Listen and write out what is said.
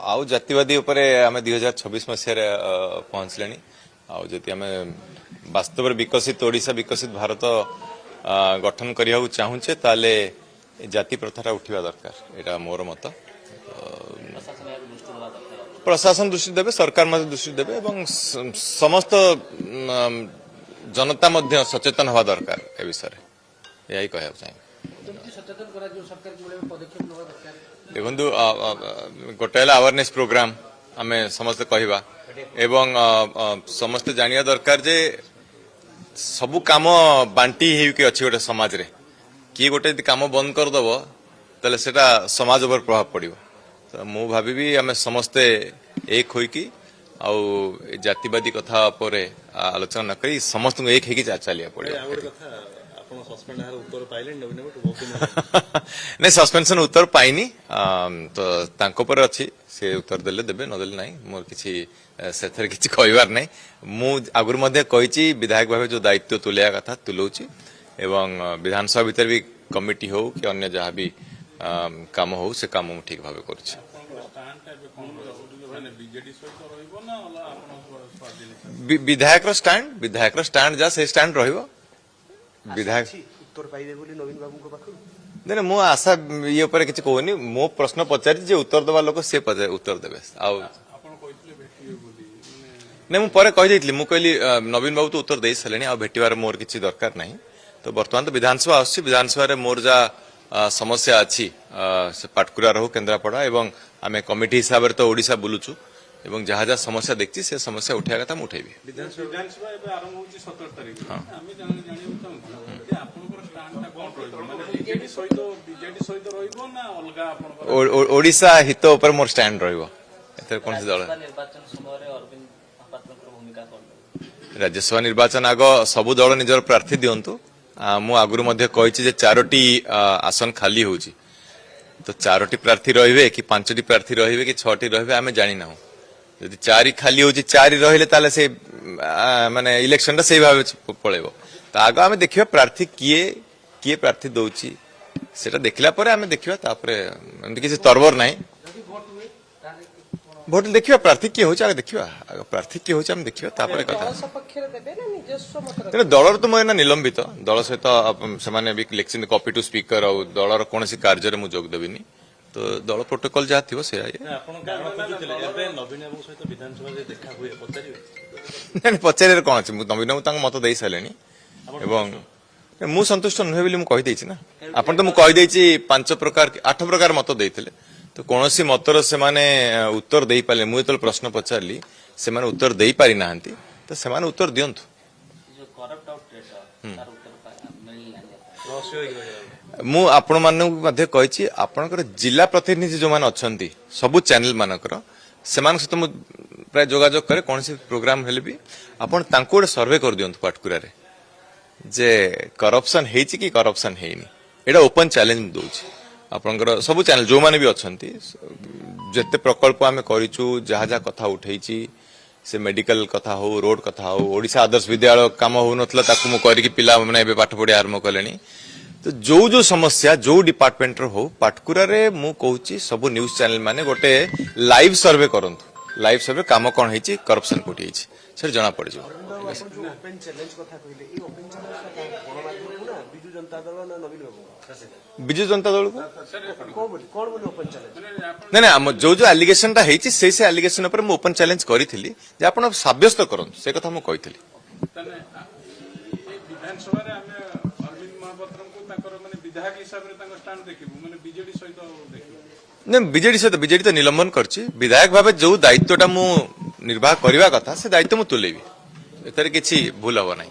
आउ जातिवादी उपरे आम 2026 मसीह पहुंचले आदि आम वास्तव विकसित ओडिशा विकसित भारत गठन करने चाहूचे ताले जाति प्रथा उठा दरकार यहाँ मोर मत प्रशासन दृष्टि देवे सरकार दृष्टि देवे समस्त जनता मध्य सचेतन हवा दरकार ए विषय यही कह चाहिए देखु गोटे अवेयरनेस प्रोग्राम आम समस्त कहवा एवं समस्त जानिया दरकार जे सबु काम बांटी होके अच्छी गोटे समाज रे किए गोटे काम बंद करदेव ताले सेटा समाज उपर प्रभाव पड़ो तो मु भावी आम समस्ते एक होइकी आउ जातिवादी कथा पर आलोचना न करी समस्त एक होगी चलिया पड़ो नहीं सस्पेंशन उत्तर पाइनी तो तांको पर अच्छी से उत्तर देले देबे न देले नहीं मोर किछि सेथरे किछि कहबार नहीं मु आगुर मध्ये कहिछि विधायक भावे जो दायित्व तुलिया कथा तुलौछि एवं विधानसभा भीतर भी कमिटी हो कि अन्य जहाँ भी काम हो से काम मु ठीक भावे करछि विधायक स्टैंड जा से स्टैंड रहिबो विधायक उत्तर पाइबे बोली नवीन बाबू को पाखु नहीं मो आशा ये ऊपर किछि कहनी मो प्रश्न पचारि जे उत्तर देवा लोक से उत्तर देबे आ नहीं मु परे कहि दैथली मु कहली नवीन बाबू तो उत्तर दे सलेनी आ भेटिबार मोर किछि दरकार नहीं तो वर्तमान तो विधानसभा आछि विधानसभा रे मोर जा समस्या अछि से पाटकुरा रहू केन्द्रापड़ा एवं आमे कमिटी हिसाब रे तो ओडिशा बुलुछु एवं जहाँ जहाँ समस्या देखछि से समस्या उठाया कथा मु उठेबी विधानसभा एबे आरंभ होछि 17 तारिख आमे जानियो जे आपनकर स्टैंड कोन रहइबो माने बीजेडी सहित रहइबो ना अलगा आपनकर ओडिशा हित ऊपर मोर स्टैंड रहइबो एतर कोन से दल निर्वाचन समय रे अरविंद महापात्रकर भूमिका कोन राज्यसभा निर्वाचन आग सबु दल निजर प्रार्थी दियंतु मु आगुरु मध्ये कहिछि जे 4टी आसन खाली होछि तो 4टी प्रार्थी रहिबे कि 5टी प्रार्थी रहिबे कि 6टी रहिबे आमे जानि नाहु यदि 4 खाली होछि 4 रहिले ताले से माने इलेक्शन से भाव पळेबो तो आग आमे देखिबा प्रार्थी किए प्रार्थी दउछि सेटा देखला परे आमे देखिबा तापरे एमति किछि तरबर नाही भोट देखिबा प्रार्थी किए होछि आगे देखिबा प्रार्थी किए होछि आमे देखिबा तापरे कथा सपक्ष रे देबे ना निजस्व मत दलर तो मोना निलंबित दल सहित से माने भी इलेक्शन कॉपी टू स्पीकर और दलर कोनसी कार्य रे मु जोग देबिनी तो दल प्रोटोकॉल जहाँ थी से पचारे कौन अच्छे नवीन बाबू मत दे सारे मु संतुष्ट नुहे बोली मुझे ना आपन तो मुझे 5 प्रकार 8 प्रकार मत देते तो कौन सी मतर से उत्तर दे पारे मुझे जो प्रश्न पचारि से उत्तर दे पारि ना तो से उत्तर दिंतु मु आपण मानक कही आपणकर जिला प्रतिनिधि जो मैंने अच्छा सबू चैनल मानकर से सहित प्राय जोगाजोग करे कौन सी प्रोग्राम हेले भी आपन तांको गोटे सर्वे कर दियंतु पाटकुरा रे जे करप्शन हेछि कि करप्शन हेइनी एटा ओपन चैलेंज दउछि आपनकर सबू चैनल जो माने भी अछंती जते प्रकल्प आमे करिछु जहा जहा कथा उठैछि से मेडिकल कथा हो रोड कथा हो ओडिशा आदर्श विद्यालय काम हो नथला ताकू मु करिकि पिला माने एबे पाठ पढि आरंभ कलेनी तो जो समस्या जो डिपार्टमेंट रो हो पाटकुरा रे मु कहूची सब न्यूज चैनल माने गोटे लाइव सर्वे करंतु लाइव सर्वे काम कोन हेछि करप्शन कोठी हेछि सर जना पड़ जो ओपन चैलेंज कथा कहिले ई ओपन चैलेंज का गणमाध्यम ना बिजू जनता दल ना नवीन बाबू बिजू जनता दल को कोन बोली ओपन चैलेंज नहीं नहीं जो एलिगेशन ता हेछि से एलिगेशन ऊपर मु ओपन चैलेंज करिथिली जे आपण साब्यस्त करंतु से कथा मु कहिथिली तने विधानसभा रे हम अरविंद महापात्रम को ताकर माने विधायक हिसाब रे तांको स्टैंड देखिबु माने बीजेडी सहित देखिबु नहीं बीजेडी तो निलंबन करछि विधायक भावे जो दायित्वटा मु निर्वाह करबा कथा से दायित्व मु तुलेबी एतरे किछि भूल हबो नाही।